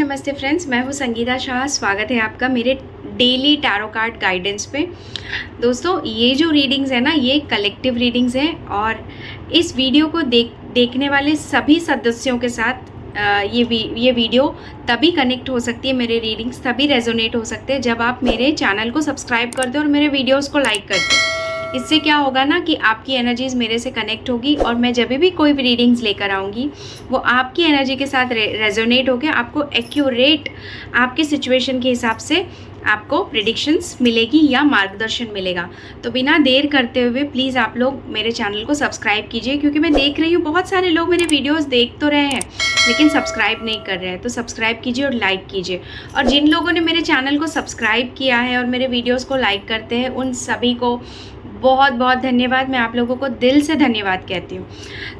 नमस्ते फ्रेंड्स, मैं हूँ संगीता शाह। स्वागत है आपका मेरे डेली टैरो कार्ड गाइडेंस पे। दोस्तों, ये जो रीडिंग्स है ना, ये कलेक्टिव रीडिंग्स हैं और इस वीडियो को देखने वाले सभी सदस्यों के साथ ये वीडियो तभी कनेक्ट हो सकती है, मेरे रीडिंग्स तभी रेजोनेट हो सकते हैं जब आप मेरे चैनल को सब्सक्राइब करते हो और मेरे वीडियोज़ को लाइक करते हो। इससे क्या होगा ना कि आपकी एनर्जीज़ मेरे से कनेक्ट होगी और मैं जब भी कोई भी रीडिंग्स लेकर आऊँगी वो आपकी एनर्जी के साथ रेजोनेट होकर आपको एक्यूरेट आपके सिचुएशन के हिसाब से आपको प्रेडिक्शंस मिलेगी या मार्गदर्शन मिलेगा। तो बिना देर करते हुए प्लीज़ आप लोग मेरे चैनल को सब्सक्राइब कीजिए, क्योंकि मैं देख रही हूँ बहुत सारे लोग मेरे वीडियोस देख तो रहे हैं लेकिन सब्सक्राइब नहीं कर रहे हैं। तो सब्सक्राइब कीजिए और लाइक कीजिए। और जिन लोगों ने मेरे चैनल को सब्सक्राइब किया है और मेरे वीडियोज़ को लाइक करते हैं, उन सभी को बहुत बहुत धन्यवाद। मैं आप लोगों को दिल से धन्यवाद कहती हूँ।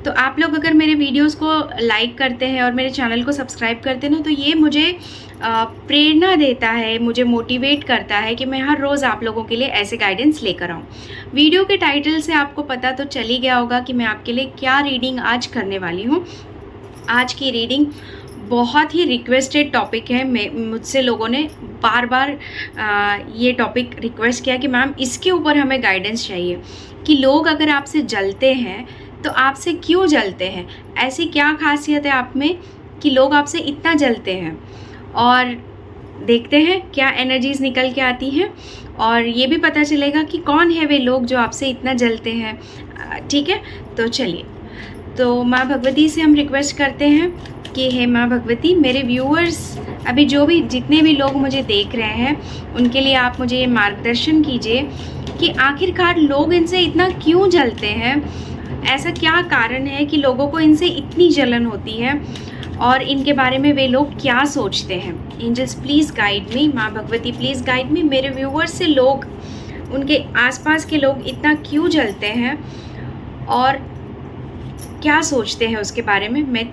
तो आप लोग अगर मेरे वीडियोस को लाइक करते हैं और मेरे चैनल को सब्सक्राइब करते हैं ना, तो ये मुझे प्रेरणा देता है, मुझे मोटिवेट करता है कि मैं हर रोज़ आप लोगों के लिए ऐसे गाइडेंस लेकर आऊँ। वीडियो के टाइटल से आपको पता तो चल ही गया होगा कि मैं आपके लिए क्या रीडिंग आज करने वाली हूँ। आज की रीडिंग बहुत ही रिक्वेस्टेड टॉपिक है। मुझसे लोगों ने बार बार ये टॉपिक रिक्वेस्ट किया कि मैम इसके ऊपर हमें गाइडेंस चाहिए कि लोग अगर आपसे जलते हैं तो आपसे क्यों जलते हैं, ऐसी क्या खासियत है आप में कि लोग आपसे इतना जलते हैं। और देखते हैं क्या एनर्जीज़ निकल के आती हैं और ये भी पता चलेगा कि कौन है वे लोग जो आपसे इतना जलते हैं। ठीक है, तो चलिए। तो माँ भगवती से हम रिक्वेस्ट करते हैं कि हे माँ भगवती, मेरे व्यूअर्स अभी जितने भी लोग मुझे देख रहे हैं उनके लिए आप मुझे ये मार्गदर्शन कीजिए कि आखिरकार लोग इनसे इतना क्यों जलते हैं। ऐसा क्या कारण है कि लोगों को इनसे इतनी जलन होती है और इनके बारे में वे लोग क्या सोचते हैं। एंजल्स प्लीज़ गाइड मी, माँ भगवती प्लीज़ गाइड मी। मेरे व्यूअर्स से लोग, उनके आसपास के लोग इतना क्यों जलते हैं और क्या सोचते हैं उसके बारे में। मैं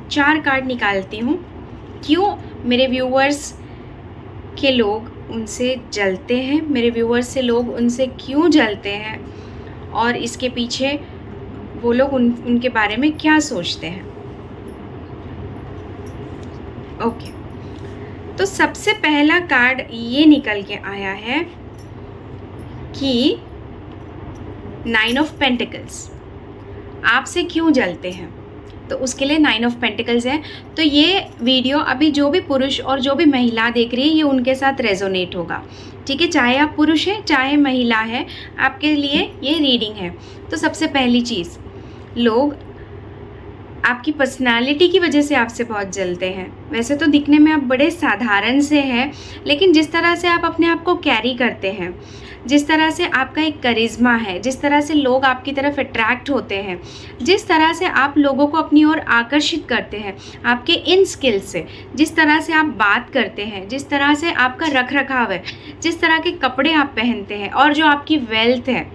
4 कार्ड निकालती हूँ। क्यों मेरे व्यूअर्स के लोग उनसे जलते हैं, मेरे व्यूअर्स से लोग उनसे क्यों जलते हैं और इसके पीछे वो लोग उनके बारे में क्या सोचते हैं। ओके, तो सबसे पहला कार्ड ये निकल के आया है कि 9 ऑफ पेंटिकल्स आपसे क्यों जलते हैं। तो उसके लिए 9 ऑफ पेंटिकल्स है। तो ये वीडियो अभी जो भी पुरुष और जो भी महिला देख रही है ये उनके साथ रेजोनेट होगा। ठीक है, चाहे आप पुरुष हैं चाहे महिला है, आपके लिए ये रीडिंग है। तो सबसे पहली चीज़, लोग आपकी पर्सनालिटी की वजह से आपसे बहुत जलते हैं। वैसे तो दिखने में आप बड़े साधारण से हैं, लेकिन जिस तरह से आप अपने आप को कैरी करते हैं, जिस तरह से आपका एक करिश्मा है, जिस तरह से लोग आपकी तरफ अट्रैक्ट होते हैं, जिस तरह से आप लोगों को अपनी ओर आकर्षित करते हैं, आपके इन स्किल्स से, जिस तरह से आप बात करते हैं, जिस तरह से आपका रख रखाव है, जिस तरह के कपड़े आप पहनते हैं और जो आपकी वेल्थ है,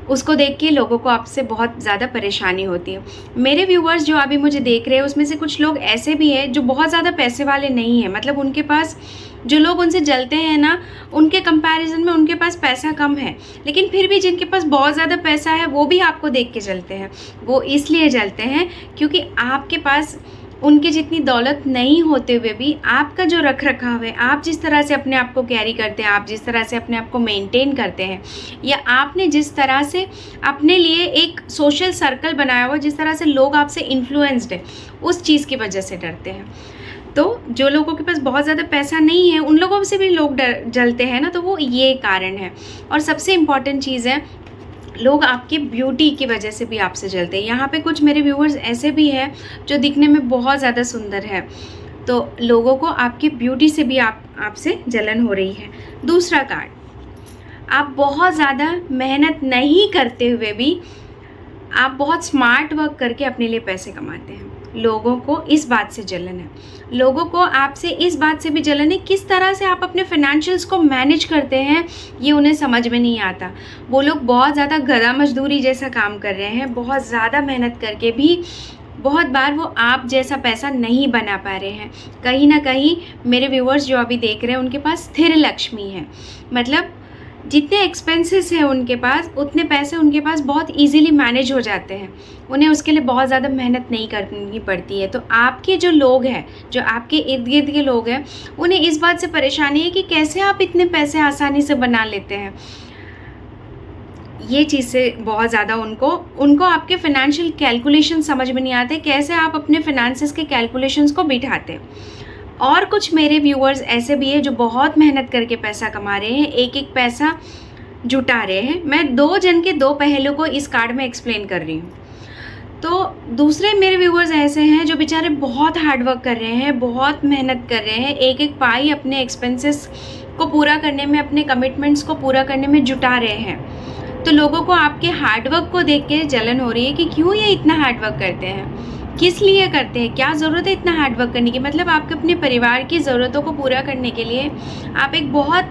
उसको देख के लोगों को आपसे बहुत ज़्यादा परेशानी होती है। मेरे व्यूअर्स जो अभी मुझे देख रहे हैं उसमें से कुछ लोग ऐसे भी हैं जो बहुत ज़्यादा पैसे वाले नहीं हैं। मतलब उनके पास, जो लोग उनसे जलते हैं ना, उनके कंपैरिजन में उनके पास पैसा कम है, लेकिन फिर भी जिनके पास बहुत ज़्यादा पैसा है वो भी आपको देख के जलते हैं। वो इसलिए जलते हैं क्योंकि आपके पास उनके जितनी दौलत नहीं होते हुए भी आपका जो रख रखाव है, आप जिस तरह से अपने आप को कैरी करते हैं, आप जिस तरह से अपने आप को मेंटेन करते हैं, या आपने जिस तरह से अपने लिए एक सोशल सर्कल बनाया हुआ, जिस तरह से लोग आपसे इन्फ्लुएंस्ड है, उस चीज़ की वजह से डरते हैं। तो जो लोगों के पास बहुत ज़्यादा पैसा नहीं है उन लोगों से भी लोग जलते हैं ना, तो वो ये कारण है। और सबसे इम्पॉर्टेंट चीज़ है, लोग आपकी ब्यूटी की वजह से भी आपसे जलते हैं। यहाँ पे कुछ मेरे व्यूअर्स ऐसे भी हैं जो दिखने में बहुत ज़्यादा सुंदर है, तो लोगों को आपकी ब्यूटी से भी आपसे जलन हो रही है। दूसरा कार्ड, आप बहुत ज़्यादा मेहनत नहीं करते हुए भी आप बहुत स्मार्ट वर्क करके अपने लिए पैसे कमाते हैं। लोगों को इस बात से जलन है, लोगों को आपसे इस बात से भी जलन है किस तरह से आप अपने फाइनेंशियल्स को मैनेज करते हैं, ये उन्हें समझ में नहीं आता। वो लोग बहुत ज़्यादा गधा मजदूरी जैसा काम कर रहे हैं, बहुत ज़्यादा मेहनत करके भी बहुत बार वो आप जैसा पैसा नहीं बना पा रहे हैं। कहीं ना कहीं मेरे व्यूअर्स जो अभी देख रहे हैं उनके पास स्थिर लक्ष्मी है, मतलब जितने एक्सपेंसेस हैं उनके पास, उतने पैसे उनके पास बहुत इजीली मैनेज हो जाते हैं, उन्हें उसके लिए बहुत ज़्यादा मेहनत नहीं करनी पड़ती है। तो आपके जो लोग हैं, जो आपके इर्द गिर्द के लोग हैं, उन्हें इस बात से परेशानी है कि कैसे आप इतने पैसे आसानी से बना लेते हैं। ये चीज़ से बहुत ज़्यादा उनको आपके फाइनेंशियल कैलकुलेशन समझ में नहीं आते, कैसे आप अपने फाइनेंसेस के कैलकुलेशंस को बिठाते हैं। और कुछ मेरे व्यूअर्स ऐसे भी हैं जो बहुत मेहनत करके पैसा कमा रहे हैं, एक एक पैसा जुटा रहे हैं। मैं 2 जन के 2 पहलू को इस कार्ड में एक्सप्लेन कर रही हूँ। तो दूसरे मेरे व्यूअर्स ऐसे हैं जो बेचारे बहुत हार्ड वर्क कर रहे हैं, बहुत मेहनत कर रहे हैं, एक एक पाई अपने एक्सपेंसेस को पूरा करने में, अपने कमिटमेंट्स को पूरा करने में जुटा रहे हैं। तो लोगों को आपके हार्डवर्क को देख के जलन हो रही है कि क्यों ये इतना हार्डवर्क करते हैं, किस लिए करते हैं, क्या ज़रूरत है इतना हार्डवर्क करने की। मतलब आपके अपने परिवार की ज़रूरतों को पूरा करने के लिए आप एक बहुत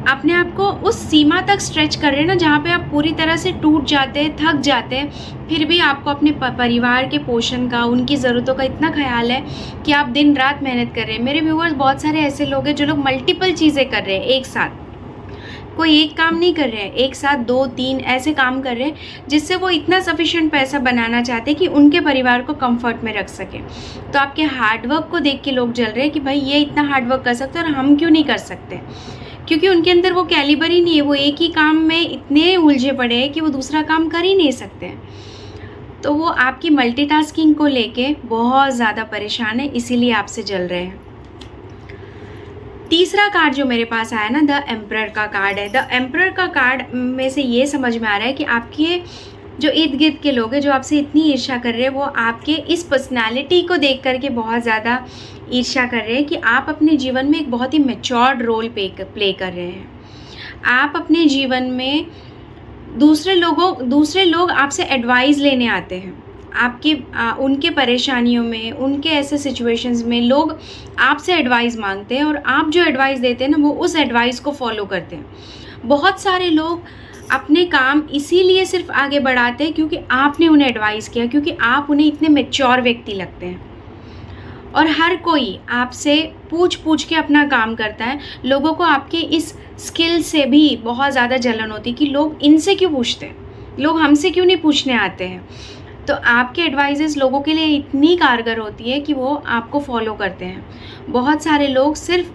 अपने आप को उस सीमा तक स्ट्रेच कर रहे हैं ना, जहाँ पे आप पूरी तरह से टूट जाते हैं, थक जाते हैं, फिर भी आपको अपने परिवार के पोषण का, उनकी ज़रूरतों का इतना ख्याल है कि आप दिन रात मेहनत कर रहे हैं। मेरे व्यूअर्स बहुत सारे ऐसे लोग हैं जो लोग मल्टीपल चीज़ें कर रहे हैं एक साथ, कोई एक काम नहीं कर रहे हैं, एक साथ 2-3 ऐसे काम कर रहे हैं जिससे वो इतना सफिशिएंट पैसा बनाना चाहते हैं कि उनके परिवार को कंफर्ट में रख सकें। तो आपके हार्डवर्क को देख के लोग जल रहे हैं कि भाई ये इतना हार्डवर्क कर सकते हैं और हम क्यों नहीं कर सकते, क्योंकि उनके अंदर वो कैलिबर ही नहीं है, वो एक ही काम में इतने उलझे पड़े हैं कि वो दूसरा काम कर ही नहीं सकते। तो वो आपकी मल्टीटास्किंग को लेके बहुत ज़्यादा परेशान है, इसीलिए आपसे जल रहे हैं। तीसरा कार्ड जो मेरे पास आया ना, द एम्परर का कार्ड है। द एम्परर का कार्ड में से ये समझ में आ रहा है कि आपके जो इर्द गिर्द के लोग हैं जो आपसे इतनी ईर्ष्या कर रहे हैं, वो आपके इस पर्सनालिटी को देख करके बहुत ज़्यादा ईर्ष्या कर रहे हैं कि आप अपने जीवन में एक बहुत ही मैच्योर्ड रोल प्ले कर रहे हैं। आप अपने जीवन में दूसरे लोग आपसे एडवाइस लेने आते हैं, उनके परेशानियों में, उनके ऐसे सिचुएशंस में लोग आपसे एडवाइस मांगते हैं और आप जो एडवाइस देते हैं ना, वो उस एडवाइस को फॉलो करते हैं। बहुत सारे लोग अपने काम इसीलिए सिर्फ आगे बढ़ाते हैं क्योंकि आपने उन्हें एडवाइस किया, क्योंकि आप उन्हें इतने मैच्योर व्यक्ति लगते हैं। और हर कोई आपसे पूछ के अपना काम करता है। लोगों को आपके इस स्किल से भी बहुत ज़्यादा जलन होती है कि लोग इनसे क्यों पूछते हैं, लोग हमसे क्यों नहीं पूछने आते हैं। तो आपके एडवाइजेस लोगों के लिए इतनी कारगर होती है कि वो आपको फॉलो करते हैं। बहुत सारे लोग सिर्फ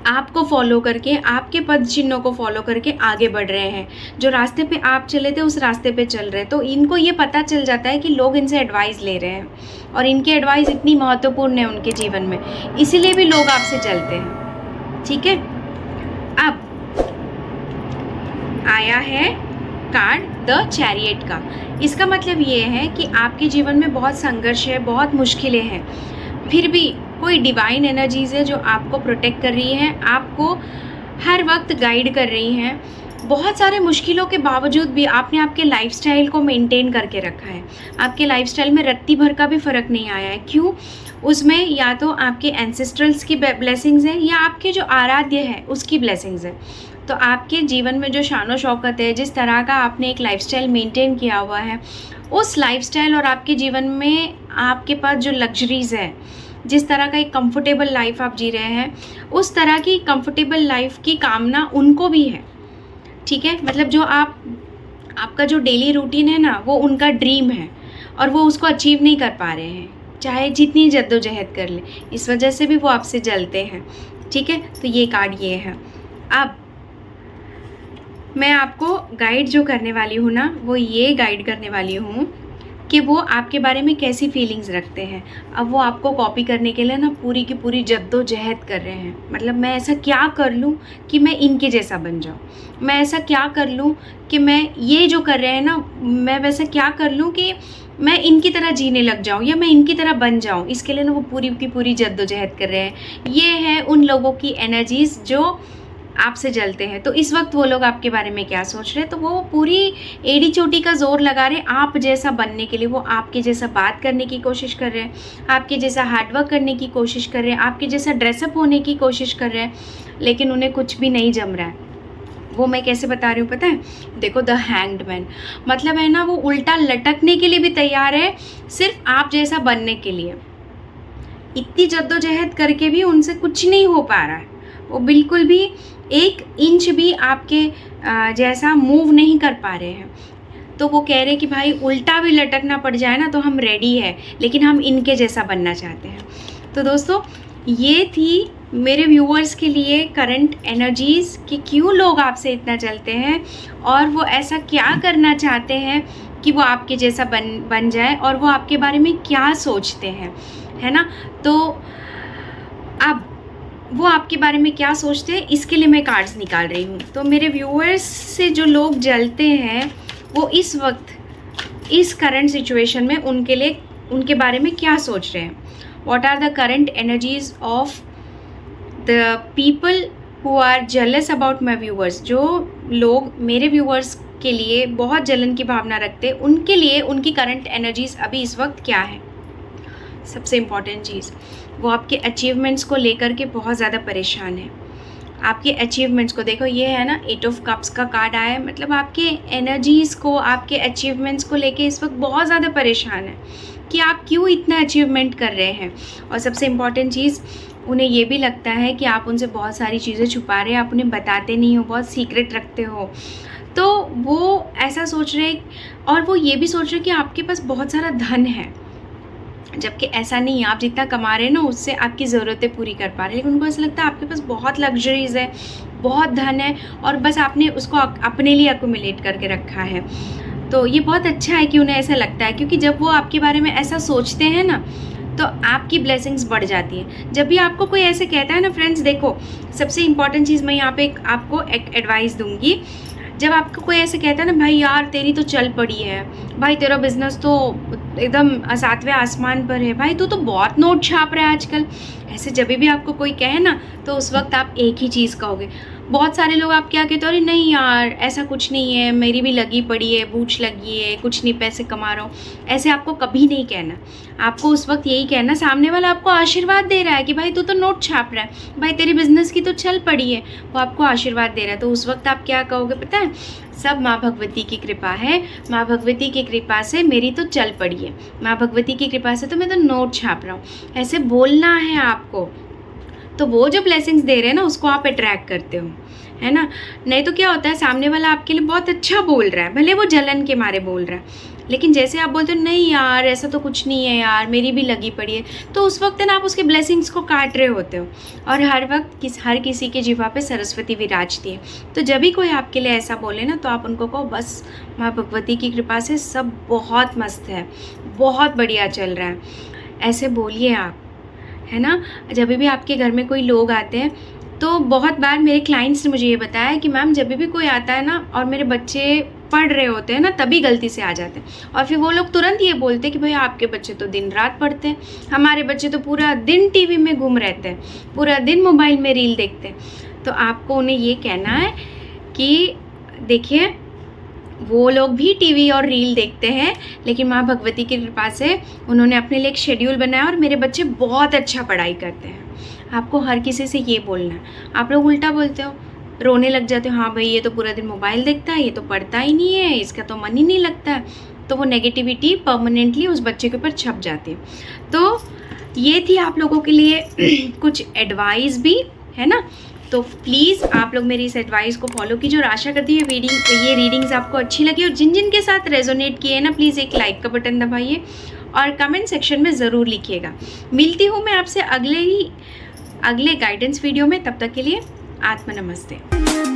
आपको फॉलो करके, आपके पद चिन्हों को फॉलो करके आगे बढ़ रहे हैं। जो रास्ते पे आप चले थे उस रास्ते पे चल रहे, तो इनको ये पता चल जाता है कि लोग इनसे एडवाइस ले रहे हैं और इनकी एडवाइस इतनी महत्वपूर्ण है उनके जीवन में, इसीलिए भी लोग आपसे चलते हैं। ठीक है, अब आया है कार्ड द चैरियट का। इसका मतलब ये है कि आपके जीवन में बहुत संघर्ष है, बहुत मुश्किलें हैं, फिर भी कोई डिवाइन एनर्जीज़ है जो आपको प्रोटेक्ट कर रही हैं, आपको हर वक्त गाइड कर रही हैं। बहुत सारे मुश्किलों के बावजूद भी आपने आपके लाइफस्टाइल को मेंटेन करके रखा है। आपके लाइफस्टाइल में रत्ती भर का भी फ़र्क नहीं आया है। क्यों? उसमें या तो आपके एंसेस्ट्रल्स की ब्लेसिंग्स हैं या आपके जो आराध्य है उसकी ब्लेसिंग्स है। तो आपके जीवन में जो शानो शौकत है, जिस तरह का आपने एक लाइफस्टाइल मेंटेन किया हुआ है, उस लाइफस्टाइल और आपके जीवन में आपके पास जो लग्जरीज़ है, जिस तरह का एक कंफर्टेबल लाइफ आप जी रहे हैं, उस तरह की कंफर्टेबल लाइफ की कामना उनको भी है। ठीक है, मतलब जो आपका जो डेली रूटीन है ना, वो उनका ड्रीम है और वो उसको अचीव नहीं कर पा रहे हैं, चाहे जितनी जद्दोजहद कर ले। इस वजह से भी वो आपसे जलते हैं। ठीक है, तो ये कार्ड ये है। अब मैं आपको गाइड जो करने वाली हूँ ना, वो ये गाइड करने वाली हूँ कि वो आपके बारे में कैसी फीलिंग्स रखते हैं। अब वो आपको कॉपी करने के लिए ना पूरी की पूरी जद्दोजहद कर रहे हैं। मतलब मैं ऐसा क्या कर लूँ कि मैं इनके जैसा बन जाऊँ, मैं ऐसा क्या कर लूँ कि मैं ये जो कर रहे हैं ना, मैं वैसा क्या कर लूँ कि मैं इनकी तरह जीने लग जाऊँ या मैं इनकी तरह बन जाऊँ। इसके लिए ना वो पूरी की पूरी जद्दोजहद कर रहे हैं। ये है उन लोगों की एनर्जीज़ जो आपसे जलते हैं। तो इस वक्त वो लोग आपके बारे में क्या सोच रहे हैं, तो वो पूरी एड़ी चोटी का जोर लगा रहे हैं आप जैसा बनने के लिए। वो आपके जैसा बात करने की कोशिश कर रहे हैं, आपके जैसा हार्डवर्क करने की कोशिश कर रहे हैं, आपके जैसा ड्रेसअप होने की कोशिश कर रहे हैं, लेकिन उन्हें कुछ भी नहीं जम रहा है। वो मैं कैसे बता रही हूँ पता है? देखो, द हैंग्ड मैन मतलब है ना, वो उल्टा लटकने के लिए भी तैयार है सिर्फ आप जैसा बनने के लिए। इतनी जद्दोजहद करके भी उनसे कुछ नहीं हो पा रहा है। वो बिल्कुल भी 1 इंच भी आपके जैसा मूव नहीं कर पा रहे हैं। तो वो कह रहे कि भाई उल्टा भी लटकना पड़ जाए ना तो हम रेडी है, लेकिन हम इनके जैसा बनना चाहते हैं। तो दोस्तों ये थी मेरे व्यूअर्स के लिए करंट एनर्जीज़ कि क्यों लोग आपसे इतना जलते हैं और वो ऐसा क्या करना चाहते हैं कि वो आपके जैसा बन जाए, और वो आपके बारे में क्या सोचते हैं, है ना। तो अब वो आपके बारे में क्या सोचते हैं इसके लिए मैं कार्ड्स निकाल रही हूँ। तो मेरे व्यूअर्स से जो लोग जलते हैं वो इस वक्त इस करंट सिचुएशन में उनके बारे में क्या सोच रहे हैं। What are the current energies of the people who are jealous about my viewers. जो लोग मेरे व्यूअर्स के लिए बहुत जलन की भावना रखते हैं, उनके लिए उनकी करंट एनर्जीज अभी इस वक्त क्या है। सबसे इम्पॉर्टेंट चीज़, वो आपके अचीवमेंट्स को लेकर के बहुत ज़्यादा परेशान है। आपके अचीवमेंट्स को देखो, ये है ना 8 ऑफ कप्स का कार्ड आया है, मतलब आपके एनर्जीज़ को, आपके अचीवमेंट्स को लेके इस वक्त बहुत ज़्यादा परेशान है कि आप क्यों इतना अचीवमेंट कर रहे हैं। और सबसे इम्पॉर्टेंट चीज़, उन्हें ये भी लगता है कि आप उनसे बहुत सारी चीज़ें छुपा रहे हैं, आप उन्हें बताते नहीं हो, बहुत सीक्रेट रखते हो। तो वो ऐसा सोच रहे, और वो ये भी सोच रहे कि आपके पास बहुत सारा धन है, जबकि ऐसा नहीं है। आप जितना कमा रहे हैं ना उससे आपकी ज़रूरतें पूरी कर पा रहे हैं, लेकिन उनको ऐसा लगता है आपके पास बहुत लग्जरीज़ है, बहुत धन है, और बस आपने उसको अपने लिए एक्युमुलेट करके रखा है। तो ये बहुत अच्छा है कि उन्हें ऐसा लगता है, क्योंकि जब वो आपके बारे में ऐसा सोचते हैं ना तो आपकी ब्लेसिंग्स बढ़ जाती हैं। जब भी आपको कोई ऐसे कहता है ना फ्रेंड्स, देखो सबसे इम्पॉर्टेंट चीज़ मैं यहाँ पे आपको एक एडवाइस दूँगी। जब आपको कोई ऐसे कहता है ना, भाई यार तेरी तो चल पड़ी है, भाई तेरा बिजनेस तो एकदम 7वें आसमान पर है, भाई तू तो बहुत नोट छाप रहा है आजकल, ऐसे जब भी आपको कोई कहे ना तो उस वक्त आप एक ही चीज़ कहोगे। बहुत सारे लोग आप क्या कहते हो, अरे नहीं यार ऐसा कुछ नहीं है, मेरी भी लगी पड़ी है, बूझ लगी है, कुछ नहीं पैसे कमा रहा हूँ, ऐसे आपको कभी नहीं कहना। आपको उस वक्त यही कहना, सामने वाला आपको आशीर्वाद दे रहा है कि भाई तू तो नोट छाप रहा है, भाई तेरी बिजनेस की तो चल पड़ी है, वो आपको आशीर्वाद दे रहा है। तो उस वक्त आप क्या कहोगे पता है, सब माँ भगवती की कृपा है, माँ भगवती की कृपा से मेरी तो चल पड़ी है, माँ भगवती की कृपा से तो मैं तो नोट छाप रहा हूँ, ऐसे बोलना है आपको। तो वो जो ब्लेसिंग्स दे रहे हैं ना उसको आप अट्रैक्ट करते हो, है ना। नहीं तो क्या होता है, सामने वाला आपके लिए बहुत अच्छा बोल रहा है, भले वो जलन के मारे बोल रहा है, लेकिन जैसे आप बोलते हो नहीं यार ऐसा तो कुछ नहीं है यार, मेरी भी लगी पड़ी है, तो उस वक्त ना आप उसके ब्लेसिंग्स को काट रहे होते हो। और हर वक्त हर किसी के जीवा पे सरस्वती विराजती है। तो जब भी कोई आपके लिए ऐसा बोले ना तो आप उनको कहो, बस माँ भगवती की कृपा से सब बहुत मस्त है, बहुत बढ़िया चल रहा है, ऐसे बोलिए आप, है ना। जब भी आपके घर में कोई लोग आते हैं तो बहुत बार मेरे क्लाइंट्स ने मुझे ये बताया कि मैम जब भी कोई आता है ना और मेरे बच्चे पढ़ रहे होते हैं ना तभी गलती से आ जाते हैं, और फिर वो लोग तुरंत ये बोलते हैं कि भाई आपके बच्चे तो दिन रात पढ़ते हैं, हमारे बच्चे तो पूरा दिन टीवी में घूम रहते हैं, पूरा दिन मोबाइल में रील देखते हैं। तो आपको उन्हें ये कहना है कि देखिए वो लोग भी टीवी और रील देखते हैं, लेकिन माँ भगवती की कृपा से उन्होंने अपने लिए एक शेड्यूल बनाया और मेरे बच्चे बहुत अच्छा पढ़ाई करते हैं। आपको हर किसी से ये बोलना है। आप लोग उल्टा बोलते हो, रोने लग जाते हो, हाँ भाई ये तो पूरा दिन मोबाइल देखता है, ये तो पढ़ता ही नहीं है, इसका तो मन ही नहीं लगता है, तो वो नेगेटिविटी परमानेंटली उस बच्चे के ऊपर छप जाती है। तो ये थी आप लोगों के लिए कुछ एडवाइस भी, है ना। तो प्लीज़ आप लोग मेरी इस एडवाइस को फॉलो कीजिए, और आशा करती हूँ ये रीडिंग्स आपको अच्छी लगी, और जिन जिन के साथ रेजोनेट किए ना प्लीज़ एक लाइक का बटन दबाइए और कमेंट सेक्शन में ज़रूर लिखिएगा। मिलती हूँ मैं आपसे अगले गाइडेंस वीडियो में, तब तक के लिए आत्मा नमस्ते।